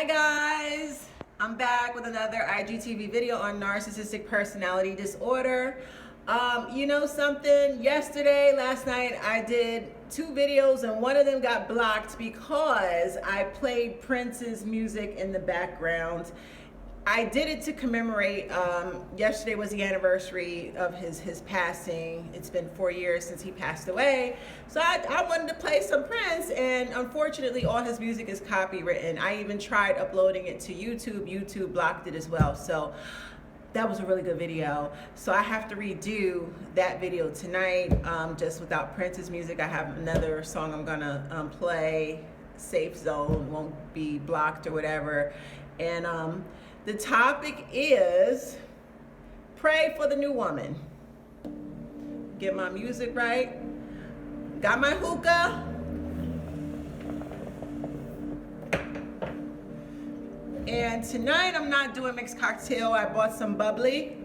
Hi guys, I'm back with another IGTV video on narcissistic personality disorder. You know something, last night I did two videos and one of them got blocked because I played Prince's music in the background. I did it to commemorate, yesterday was the anniversary of his passing. It's been 4 years since he passed away. So I wanted to play some Prince, and unfortunately all his music is copywritten. I even tried uploading it to YouTube. YouTube blocked it as well. So that was a really good video. So I have to redo that video tonight, just without Prince's music. I have another song I'm gonna play, Safe Zone, won't be blocked or whatever. And the topic is pray for the new woman. Get my music right. Got my hookah. And tonight I'm not doing mixed cocktail. I bought some bubbly,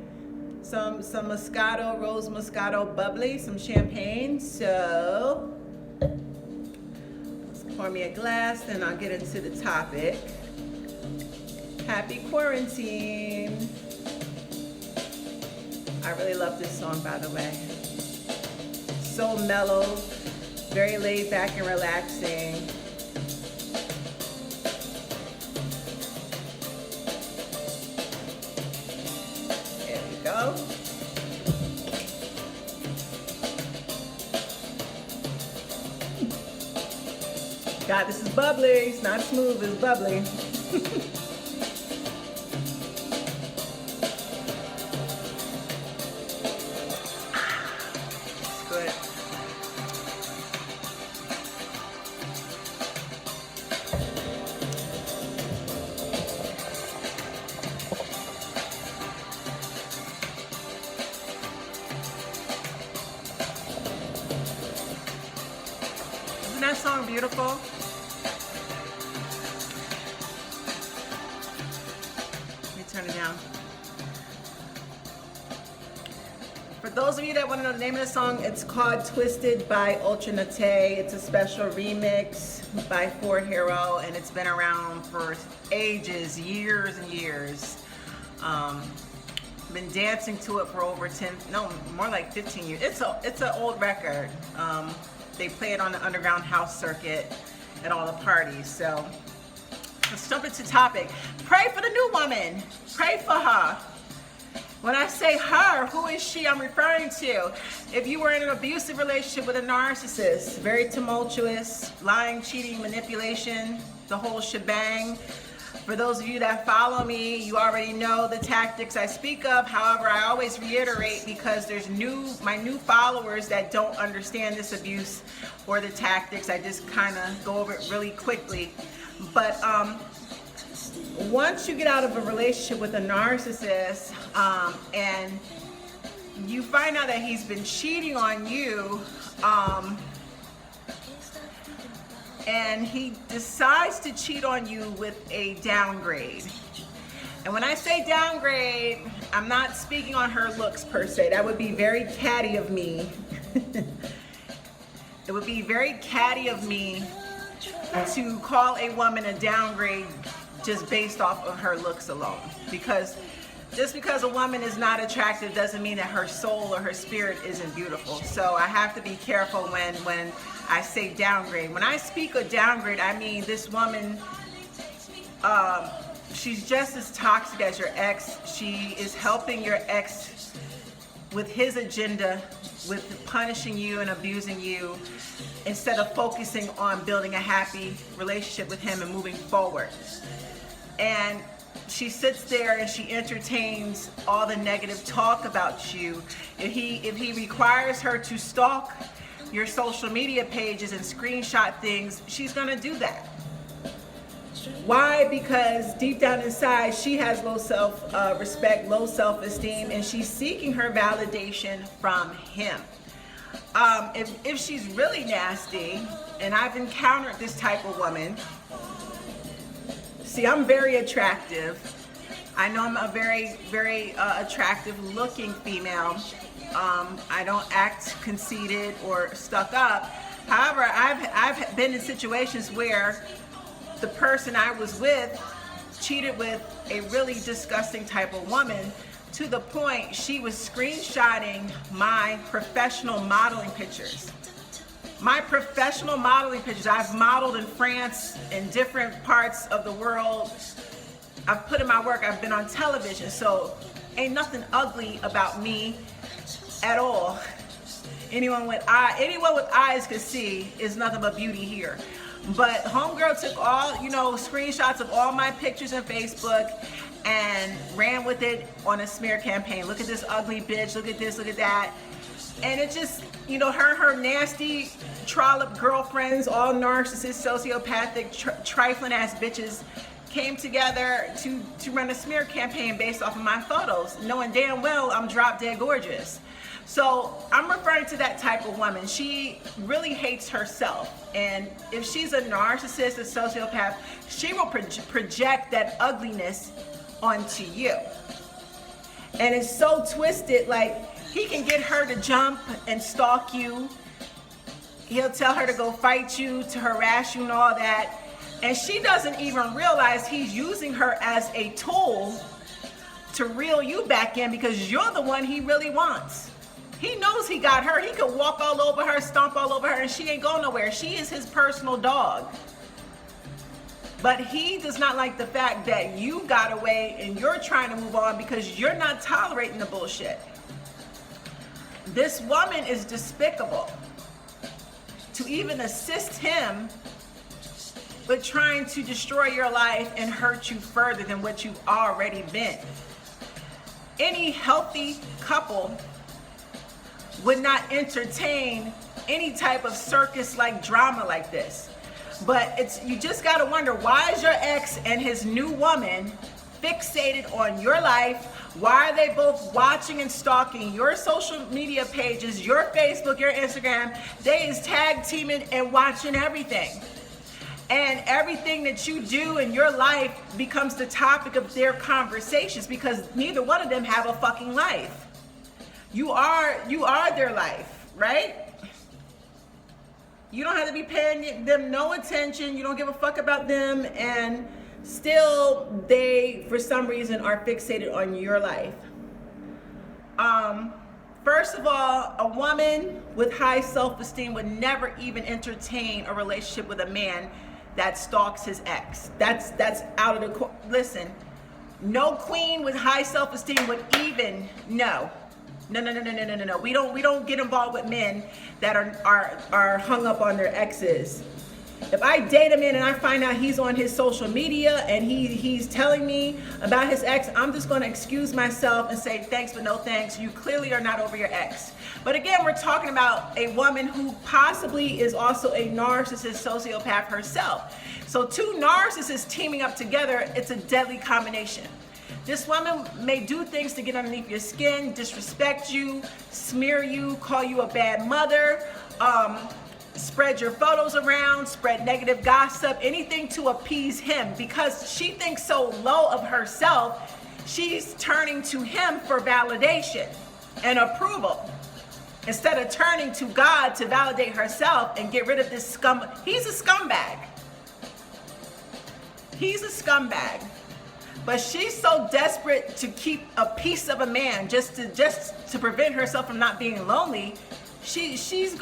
some Moscato, Rose Moscato bubbly, some champagne. So let's pour me a glass, then I'll get into the topic. Happy quarantine. I really love this song, by the way. So mellow, very laid back and relaxing. There we go. God, this is bubbly. It's not smooth, it's bubbly. Good. Isn't that song beautiful? Let me turn it down. For those of you that want to know the name of the song, it's called Twisted by Ultra Nate. It's a special remix by 4Hero, and it's been around for ages, years and years. Been dancing to it for over 10, no, more like 15 years. It's an old record. They play it on the underground house circuit at all the parties. So let's jump into topic. Pray for the new woman. Pray for her. When I say her, who is she I'm referring to? If you were in an abusive relationship with a narcissist, very tumultuous, lying, cheating, manipulation, the whole shebang. For those of you that follow me, you already know the tactics I speak of. However, I always reiterate because there's my new followers that don't understand this abuse or the tactics. I just kind of go over it really quickly. But once you get out of a relationship with a narcissist and you find out that he's been cheating on you, and he decides to cheat on you with a downgrade. And when I say downgrade, I'm not speaking on her looks per se. That would be very catty of me. It would be very catty of me to call a woman a downgrade just based off of her looks alone. Because just because a woman is not attractive doesn't mean that her soul or her spirit isn't beautiful. So I have to be careful when I say downgrade. When I speak of downgrade, I mean this woman, she's just as toxic as your ex. She is helping your ex with his agenda, with punishing you and abusing you, instead of focusing on building a happy relationship with him and moving forward. And she sits there and she entertains all the negative talk about you. If he requires her to stalk your social media pages and screenshot things, she's gonna do that. Why? Because deep down inside, she has low self-respect, low self-esteem, and she's seeking her validation from him. If she's really nasty, and I've encountered this type of woman, see, I'm very attractive. I know I'm a very, very attractive looking female. I don't act conceited or stuck up. However, I've been in situations where the person I was with cheated with a really disgusting type of woman, to the point she was screenshotting my professional modeling pictures. My professional modeling pictures. I've modeled in France, in different parts of the world. I've put in my work. I've been on television. So ain't nothing ugly about me at all. Anyone with eyes could see is nothing but beauty here. But homegirl took all, screenshots of all my pictures on Facebook and ran with it on a smear campaign. Look at this ugly bitch, look at this, look at that. And it just, her nasty trollop girlfriends, all narcissist, sociopathic, trifling ass bitches, came together to run a smear campaign based off of my photos, knowing damn well I'm drop dead gorgeous. So I'm referring to that type of woman. She really hates herself. And if she's a narcissist, a sociopath, she will project that ugliness onto you. And it's so twisted, like he can get her to jump and stalk you. He'll tell her to go fight you, to harass you and all that. And she doesn't even realize he's using her as a tool to reel you back in, because you're the one he really wants. He knows he got her. He could walk all over her, stomp all over her, and she ain't going nowhere. She is his personal dog. But he does not like the fact that you got away and you're trying to move on because you're not tolerating the bullshit. This woman is despicable. To even assist him with trying to destroy your life and hurt you further than what you've already been. Any healthy couple would not entertain any type of circus-like drama like this. But you just gotta wonder, why is your ex and his new woman fixated on your life? Why are they both watching and stalking your social media pages, your Facebook, your Instagram? They is tag teaming and watching everything. And everything that you do in your life becomes the topic of their conversations, because neither one of them have a fucking life. You are their life, right? You don't have to be paying them no attention. You don't give a fuck about them, and still they, for some reason, are fixated on your life. First of all, a woman with high self-esteem would never even entertain a relationship with a man that stalks his ex. That's out of the listen. No queen with high self-esteem would even No. We don't get involved with men that are hung up on their exes. If I date a man and I find out he's on his social media and he's telling me about his ex, I'm just going to excuse myself and say thanks but no thanks. You clearly are not over your ex. But again, we're talking about a woman who possibly is also a narcissist, sociopath herself. So two narcissists teaming up together, it's a deadly combination. This woman may do things to get underneath your skin, disrespect you, smear you, call you a bad mother, spread your photos around, spread negative gossip, anything to appease him, because she thinks so low of herself. She's turning to him for validation and approval instead of turning to God to validate herself and get rid of this scum. He's a scumbag. He's a scumbag. But she's so desperate to keep a piece of a man just to prevent herself from not being lonely. She's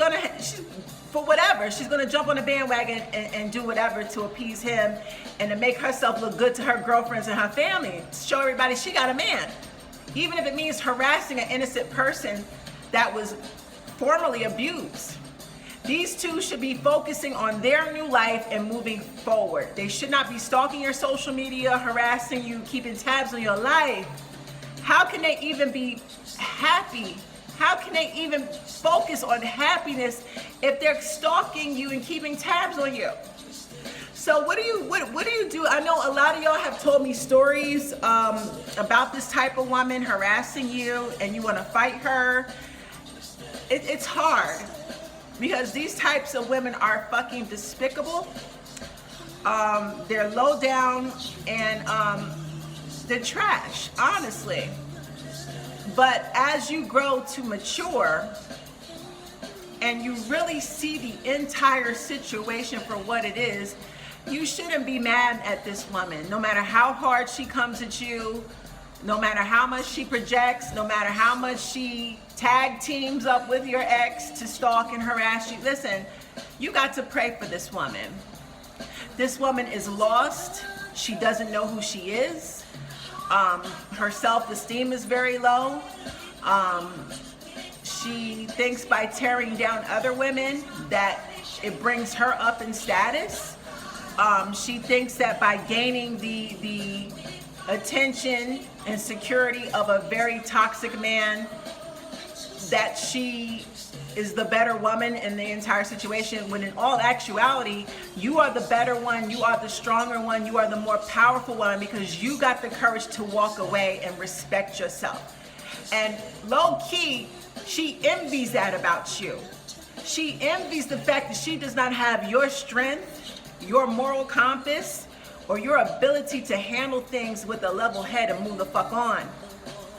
for whatever. She's gonna jump on the bandwagon and do whatever to appease him and to make herself look good to her girlfriends and her family. Show everybody she got a man. Even if it means harassing an innocent person that was formerly abused. These two should be focusing on their new life and moving forward. They should not be stalking your social media, harassing you, keeping tabs on your life. How can they even be happy? How can they even focus on happiness if they're stalking you and keeping tabs on you? So what do you do? I know a lot of y'all have told me stories about this type of woman harassing you and you want to fight her. It's hard. Because these types of women are fucking despicable. They're low down and they're trash, honestly. But as you grow to mature and you really see the entire situation for what it is, you shouldn't be mad at this woman. No matter how hard she comes at you, no matter how much she projects, no matter how much she tag teams up with your ex to stalk and harass you. Listen, you got to pray for this woman. This woman is lost. She doesn't know who she is. Her self-esteem is very low. She thinks by tearing down other women that it brings her up in status. She thinks that by gaining the attention and security of a very toxic man, that she is the better woman in the entire situation, when in all actuality, you are the better one, you are the stronger one, you are the more powerful one, because you got the courage to walk away and respect yourself. And low key, she envies that about you. She envies the fact that she does not have your strength, your moral compass, or your ability to handle things with a level head and move the fuck on.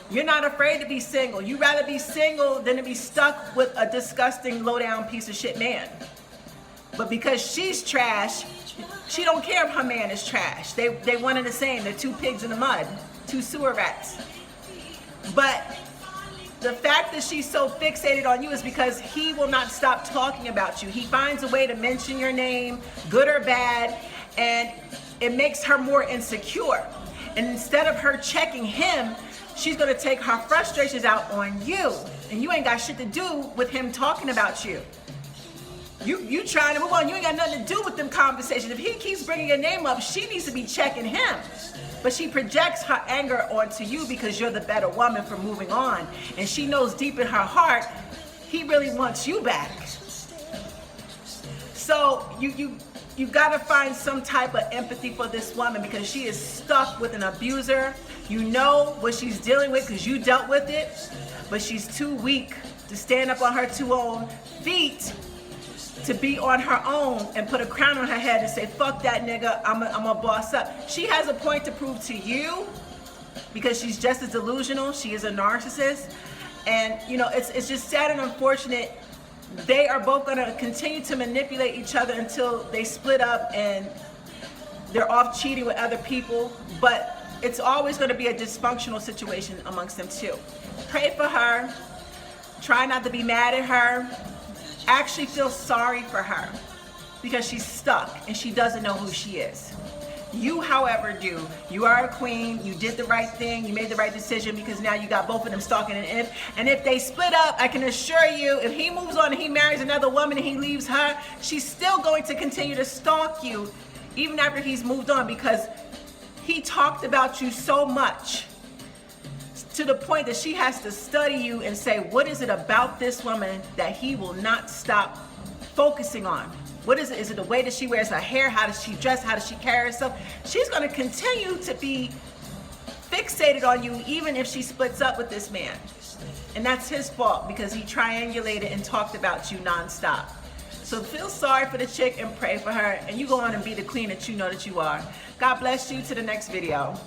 You're not afraid to be single. You'd rather be single than to be stuck with a disgusting, low-down piece of shit man. But because she's trash, she don't care if her man is trash. They one and the same. They're two pigs in the mud, two sewer rats. But the fact that she's so fixated on you is because he will not stop talking about you. He finds a way to mention your name, good or bad, and it makes her more insecure. And instead of her checking him, she's gonna take her frustrations out on you. And you ain't got shit to do with him talking about you. You trying to move on. You ain't got nothing to do with them conversations. If he keeps bringing your name up, she needs to be checking him. But she projects her anger onto you because you're the better woman for moving on. And she knows deep in her heart, he really wants you back. So you gotta find some type of empathy for this woman, because she is stuck with an abuser. You know what she's dealing with because you dealt with it, but she's too weak to stand up on her two own feet, to be on her own and put a crown on her head and say, fuck that nigga, I'm a boss up. She has a point to prove to you because she's just as delusional. She is a narcissist. And you know, it's just sad and unfortunate. They are both gonna continue to manipulate each other until they split up and they're off cheating with other people. But it's always gonna be a dysfunctional situation amongst them too. Pray for her. Try not to be mad at her. Actually feel sorry for her because she's stuck and she doesn't know who she is. You, however, do. You are a queen. You did the right thing. You made the right decision, because now you got both of them stalking. And if they split up, I can assure you, if he moves on and he marries another woman and he leaves her, she's still going to continue to stalk you even after he's moved on, because he talked about you so much to the point that she has to study you and say, what is it about this woman that he will not stop focusing on? What is it? Is it the way that she wears her hair? How does she dress? How does she carry herself? She's going to continue to be fixated on you even if she splits up with this man. And that's his fault, because he triangulated and talked about you nonstop. So feel sorry for the chick and pray for her, and you go on and be the queen that you know that you are. God bless you. To the next video.